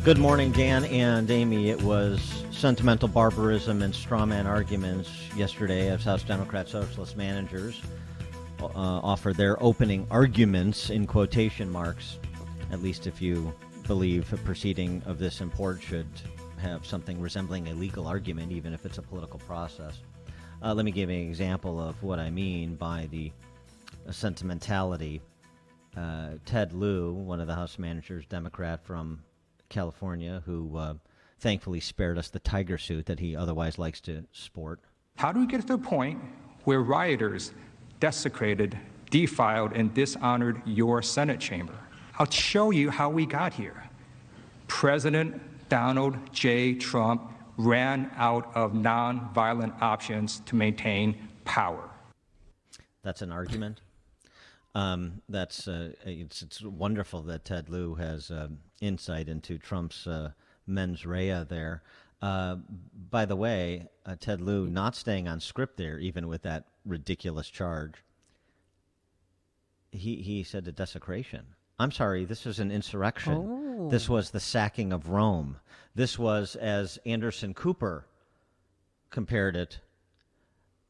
Good morning, Dan and Amy. It was sentimental barbarism and strawman arguments yesterday as House Democrat Socialist managers offered their opening arguments in quotation marks, at least if you believe a proceeding of this import should have something resembling a legal argument, even if it's a political process. Let me give you an example of what I mean by the sentimentality. Ted Lieu, one of the House managers, Democrat from California, who thankfully spared us the tiger suit that he otherwise likes to sport. How do we get to the point where rioters desecrated, defiled, and dishonored your Senate chamber? I'll show you how we got here. President Donald J. Trump ran out of nonviolent options to maintain power. That's an argument. It's wonderful that Ted Lieu has insight into Trump's mens rea there. By the way, Ted Lieu not staying on script there, even with that ridiculous charge. He said a desecration. I'm sorry, this was an insurrection. Oh. This was the sacking of Rome. This was, as Anderson Cooper compared it,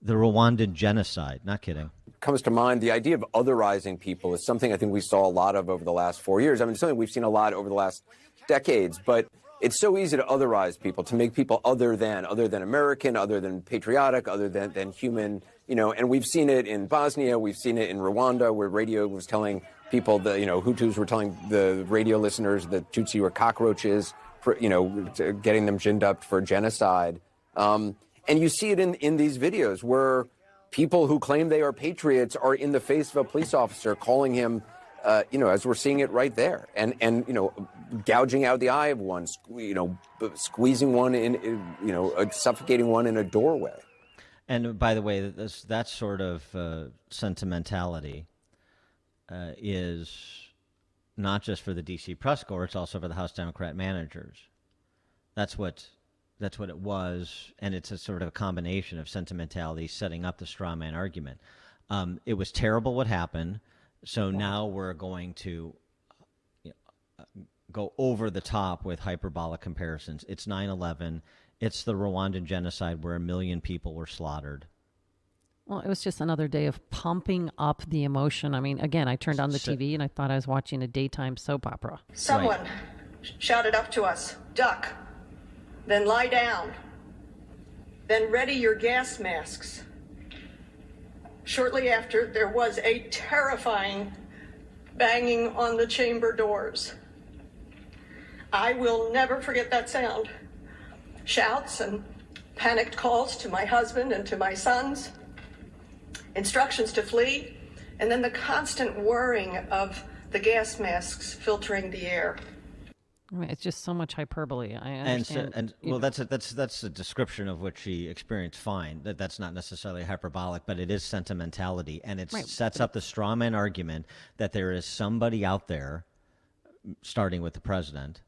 the Rwandan genocide. Not kidding. Comes to mind, the idea of otherizing people is something I think we saw a lot of over the last 4 years. I mean, it's something we've seen a lot over the last decades, but it's so easy to otherize people, to make people other than American, other than patriotic, other than human, and we've seen it in Bosnia, we've seen it in Rwanda, where radio was telling people, Hutus were telling the radio listeners that Tutsi were cockroaches, for, getting them ginned up for genocide. And you see it in these videos where people who claim they are patriots are in the face of a police officer calling him, as we're seeing it right there, and gouging out the eye of one, squeezing one in, suffocating one in a doorway. And by the way, that sort of sentimentality is not just for the D.C. press corps; it's also for the House Democrat managers. That's what it was, and it's a sort of a combination of sentimentality setting up the straw man argument. It was terrible what happened, so now we're going to go over the top with hyperbolic comparisons. It's 9/11. It's the Rwandan genocide where 1 million people were slaughtered. Well, it was just another day of pumping up the emotion. I mean, again, I turned on the TV and I thought I was watching a daytime soap opera. Someone shouted up to us, "Duck. Then lie down. Then ready your gas masks." Shortly after, there was a terrifying banging on the chamber doors. I will never forget that sound. Shouts and panicked calls to my husband and to my sons, instructions to flee, and then the constant whirring of the gas masks filtering the air. I mean, it's just so much hyperbole. I understand. That's a description of what she experienced. Fine, that's not necessarily hyperbolic, but it is sentimentality, and it sets up the straw man argument that there is somebody out there, starting with the president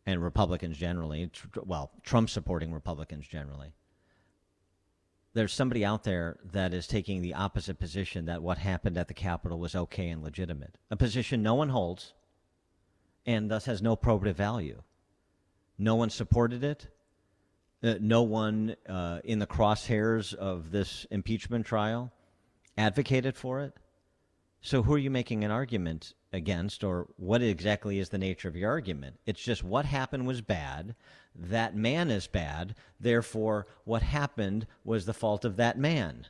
and Republicans generally. Well, Trump supporting Republicans generally. There's somebody out there that is taking the opposite position, that what happened at the Capitol was okay and legitimate, a position no one holds, and thus has no probative value. No one supported it. No one in the crosshairs of this impeachment trial advocated for it. So who are you making an argument against, or what exactly is the nature of your argument? It's just what happened was bad. That man is bad. Therefore, what happened was the fault of that man.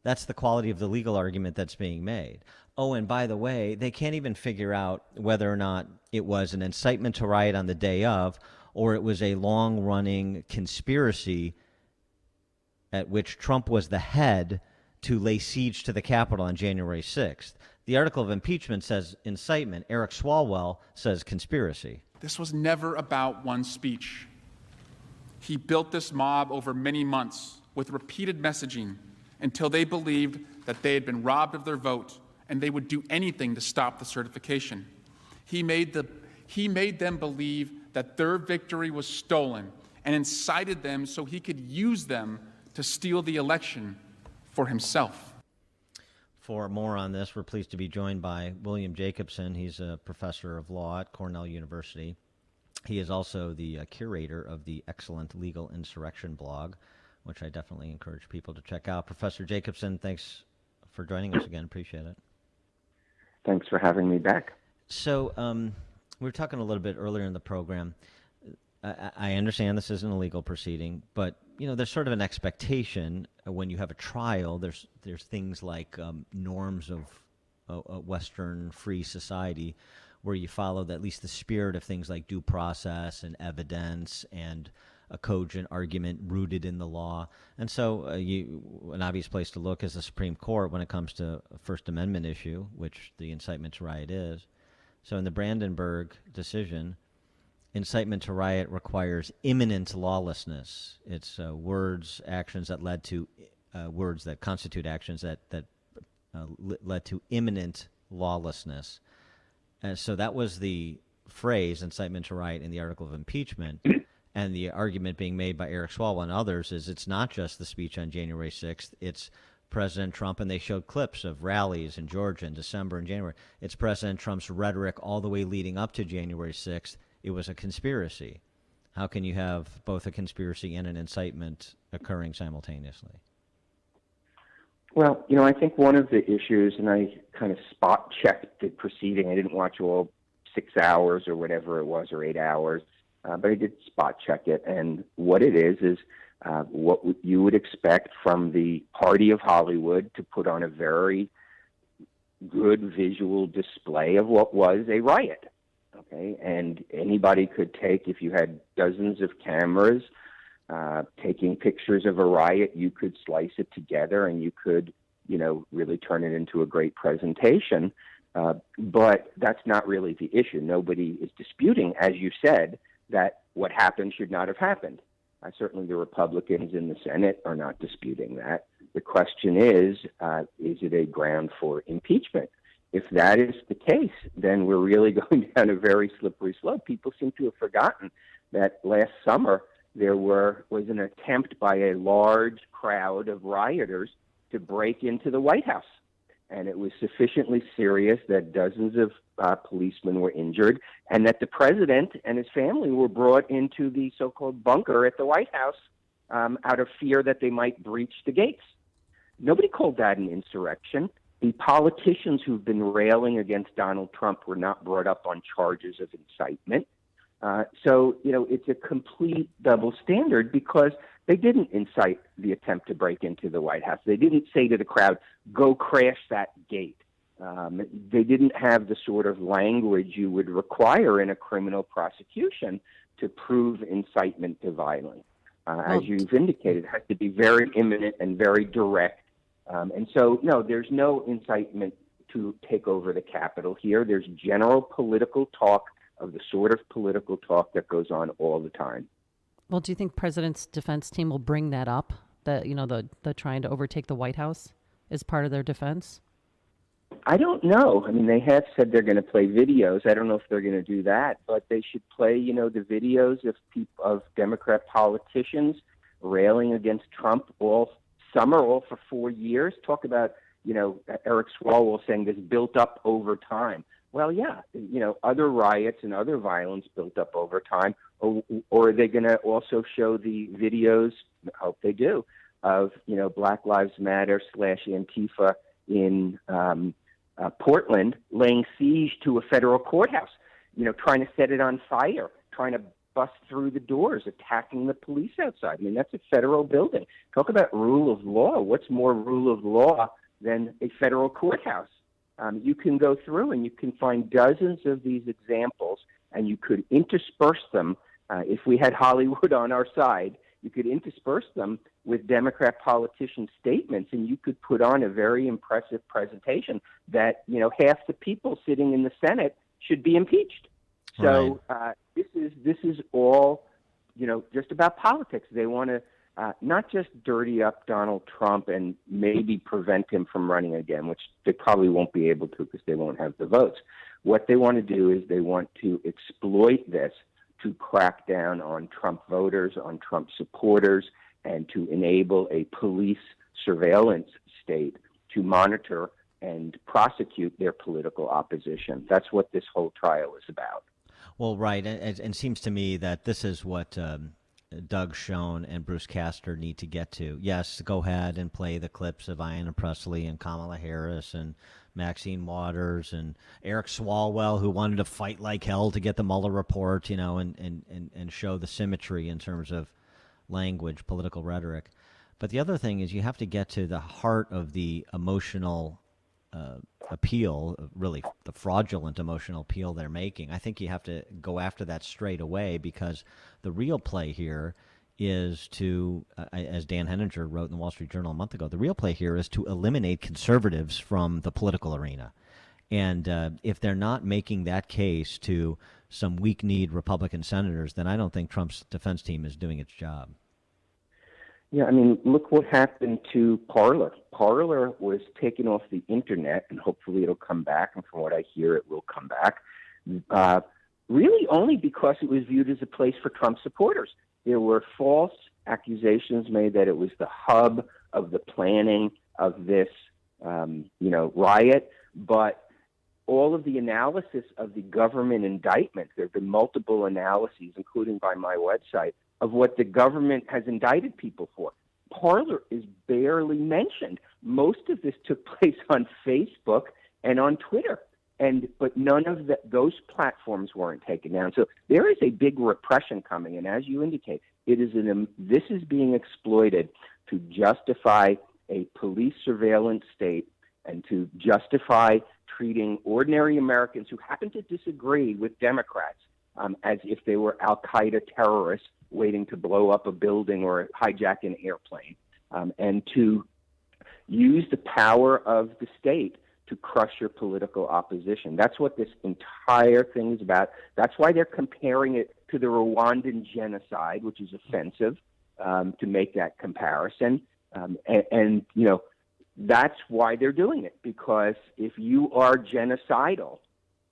That's the quality of the legal argument that's being made. Oh, and by the way, they can't even figure out whether or not it was an incitement to riot on the day of, or it was a long-running conspiracy at which Trump was the head to lay siege to the Capitol on January 6th. The article of impeachment says incitement. Eric Swalwell says conspiracy. This was never about one speech. He built this mob over many months with repeated messaging until they believed that they had been robbed of their vote and they would do anything to stop the certification. He made them believe that their victory was stolen and incited them so he could use them to steal the election for himself. For more on this, we're pleased to be joined by William Jacobson. He's a professor of law at Cornell University. He is also the curator of the excellent Legal Insurrection blog, which I definitely encourage people to check out. Professor Jacobson, thanks for joining us again. Appreciate it. Thanks for having me back. So we were talking a little bit earlier in the program. I understand this isn't a legal proceeding, but there's sort of an expectation when you have a trial. There's things like norms of a Western free society where you follow at least the spirit of things like due process and evidence and a cogent argument rooted in the law. And so an obvious place to look is the Supreme Court when it comes to a First Amendment issue, which the incitement to riot is. So in the Brandenburg decision, incitement to riot requires imminent lawlessness. It's words that constitute actions that led to imminent lawlessness. And so that was the phrase, incitement to riot, in the article of impeachment. And the argument being made by Eric Swalwell and others is it's not just the speech on January 6th. It's President Trump, and they showed clips of rallies in Georgia in December and January. It's President Trump's rhetoric all the way leading up to January 6th. It was a conspiracy. How can you have both a conspiracy and an incitement occurring simultaneously? Well, I think one of the issues, and I kind of spot checked the proceeding. I didn't watch all 6 hours or whatever it was, or 8 hours, but I did spot check it. And what it is what you would expect from the party of Hollywood to put on a very good visual display of what was a riot. Okay, and anybody could take, if you had dozens of cameras taking pictures of a riot, you could slice it together and you could, really turn it into a great presentation. But that's not really the issue. Nobody is disputing, as you said, that what happened should not have happened. Certainly the Republicans in the Senate are not disputing that. The question is it a ground for impeachment? If that is the case, then we're really going down a very slippery slope. People seem to have forgotten that last summer there was an attempt by a large crowd of rioters to break into the White House. And it was sufficiently serious that dozens of policemen were injured, and that the president and his family were brought into the so-called bunker at the White House out of fear that they might breach the gates. Nobody called that an insurrection. The politicians who've been railing against Donald Trump were not brought up on charges of incitement. So, it's a complete double standard because they didn't incite the attempt to break into the White House. They didn't say to the crowd, go crash that gate. They didn't have the sort of language you would require in a criminal prosecution to prove incitement to violence. As you've indicated, it has to be very imminent and very direct. And so, no, there's no incitement to take over the Capitol here. There's general political talk of the sort of political talk that goes on all the time. Well, do you think President's defense team will bring that up, that, the trying to overtake the White House as part of their defense? I don't know. I mean, they have said they're going to play videos. I don't know if they're going to do that, but they should play, the videos of Democrat politicians railing against Trump all summer, all for 4 years. Talk about, Eric Swalwell saying this built up over time. Well, yeah, other riots and other violence built up over time. Or are they going to also show the videos, I hope they do, of, Black Lives Matter / Antifa in Portland laying siege to a federal courthouse, trying to set it on fire, trying to bust through the doors, attacking the police outside. I mean, that's a federal building. Talk about rule of law. What's more rule of law than a federal courthouse? You can go through and you can find dozens of these examples, and you could intersperse them. If we had Hollywood on our side, you could intersperse them with Democrat politician statements, and you could put on a very impressive presentation that, half the people sitting in the Senate should be impeached. So this is all, just about politics. They want to not just dirty up Donald Trump and maybe prevent him from running again, which they probably won't be able to because they won't have the votes. What they want to do is they want to exploit this to crack down on Trump voters, on Trump supporters, and to enable a police surveillance state to monitor and prosecute their political opposition. That's what this whole trial is about. Well, right, and seems to me that this is what Doug Schoen and Bruce Castor need to get to. Yes, go ahead and play the clips of Ayanna Pressley and Kamala Harris and Maxine Waters and Eric Swalwell, who wanted to fight like hell to get the Mueller report, and show the symmetry in terms of language, political rhetoric. But the other thing is you have to get to the heart of the emotional appeal, really the fraudulent emotional appeal they're making. I think you have to go after that straight away, because the real play here is to, as Dan Henninger wrote in the Wall Street Journal a month ago, the real play here is to eliminate conservatives from the political arena. And if they're not making that case to some weak-kneed Republican senators, then I don't think Trump's defense team is doing its job. Yeah, I mean, look what happened to Parler. Parler was taken off the internet, and hopefully it'll come back, and from what I hear, it will come back, really only because it was viewed as a place for Trump supporters. There were false accusations made that it was the hub of the planning of this, riot, but all of the analysis of the government indictment, there have been multiple analyses, including by my website, of what the government has indicted people for. Parler is barely mentioned. Most of this took place on Facebook and on Twitter, but none of those platforms weren't taken down. So there is a big repression coming, and as you indicate, this is being exploited to justify a police surveillance state and to justify treating ordinary Americans who happen to disagree with Democrats as if they were al-Qaeda terrorists waiting to blow up a building or hijack an airplane, and to use the power of the state to crush your political opposition. That's what this entire thing is about. That's why they're comparing it to the Rwandan genocide, which is offensive to make that comparison. And that's why they're doing it, because if you are genocidal,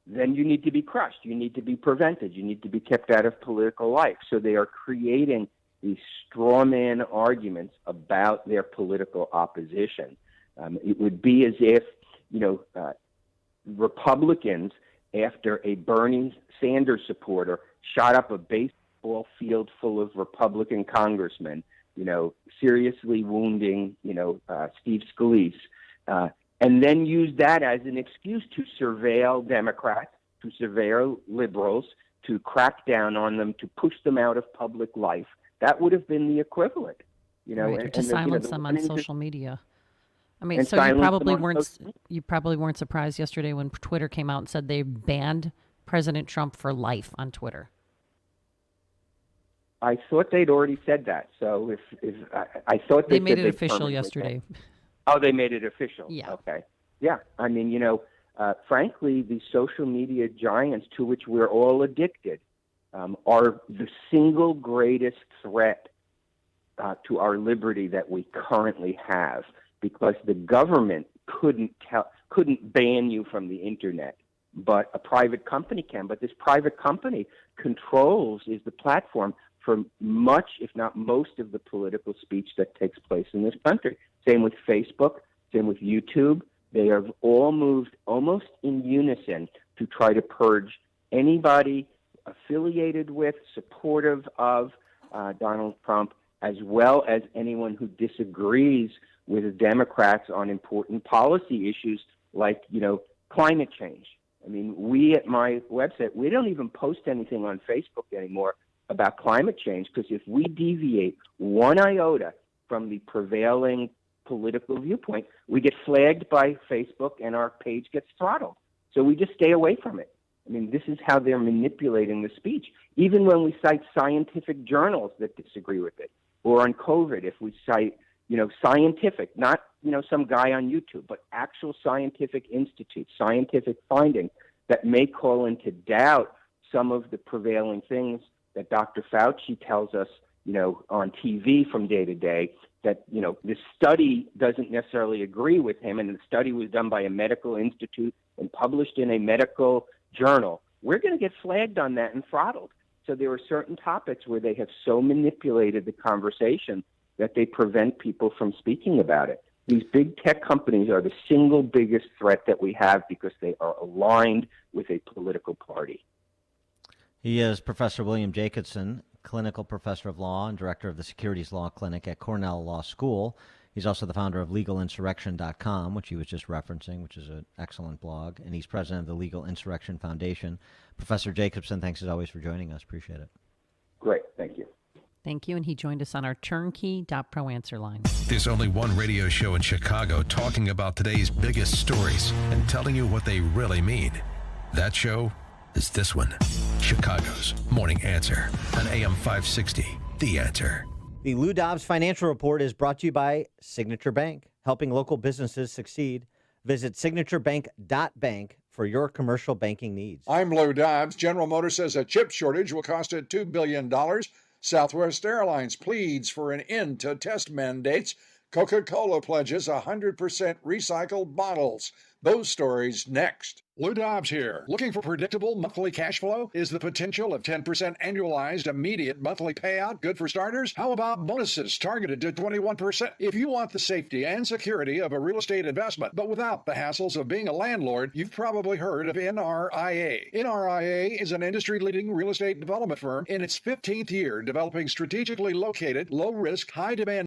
then you need to be crushed. You need to be prevented. You need to be kept out of political life. So they are creating these straw man arguments about their political opposition. It would be as if, Republicans, after a Bernie Sanders supporter shot up a baseball field full of Republican congressmen, seriously wounding, Steve Scalise, and then use that as an excuse to surveil Democrats, to surveil liberals, to crack down on them, to push them out of public life. That would have been the equivalent, right, or to silence them on social media. I mean, so you probably weren't surprised yesterday when Twitter came out and said they banned President Trump for life on Twitter. I thought they'd already said that. So if I thought they made it official yesterday. Oh, they made it official. Yeah. Okay. Yeah. I mean, frankly, the social media giants to which we're all addicted are the single greatest threat to our liberty that we currently have, because the government couldn't ban you from the internet, but a private company can. But this private company is the platform for much, if not most, of the political speech that takes place in this country. Same with Facebook, same with YouTube. They have all moved almost in unison to try to purge anybody affiliated with, supportive of Donald Trump, as well as anyone who disagrees with the Democrats on important policy issues like, climate change. I mean, we at my website, we don't even post anything on Facebook anymore about climate change, because if we deviate one iota from the prevailing political viewpoint, we get flagged by Facebook and our page gets throttled. So we just stay away from it. I mean, this is how they're manipulating the speech. Even when we cite scientific journals that disagree with it, or on COVID, if we cite, scientific, not, some guy on YouTube, but actual scientific institutes, scientific findings that may call into doubt some of the prevailing things that Dr. Fauci tells us, on TV from day to day, that, this study doesn't necessarily agree with him, and the study was done by a medical institute and published in a medical journal. We're going to get flagged on that and throttled. So there are certain topics where they have so manipulated the conversation that they prevent people from speaking about it. These big tech companies are the single biggest threat that we have because they are aligned with a political party. He is Professor William Jacobson, clinical professor of law and director of the Securities Law Clinic at Cornell Law School. He's also the founder of legalinsurrection.com, which he was just referencing, which is an excellent blog. And he's president of the Legal Insurrection Foundation. Professor Jacobson, thanks as always for joining us. Appreciate it. Great. Thank you. Thank you. And he joined us on our turnkey.pro answer line. There's only one radio show in Chicago talking about today's biggest stories and telling you what they really mean. That show is this one, Chicago's Morning Answer on AM 560, The Answer. The Lou Dobbs Financial Report is brought to you by Signature Bank, helping local businesses succeed. Visit signaturebank.bank for your commercial banking needs. I'm Lou Dobbs. General Motors says a chip shortage will cost it $2 billion. Southwest Airlines pleads for an end to test mandates. Coca-Cola pledges 100% recycled bottles. Those stories next. Lou Dobbs here. Looking for predictable monthly cash flow? Is the potential of 10% annualized immediate monthly payout good for starters? How about bonuses targeted to 21%? If you want the safety and security of a real estate investment, but without the hassles of being a landlord, you've probably heard of NRIA. NRIA is an industry-leading real estate development firm in its 15th year developing strategically located, low-risk, high-demand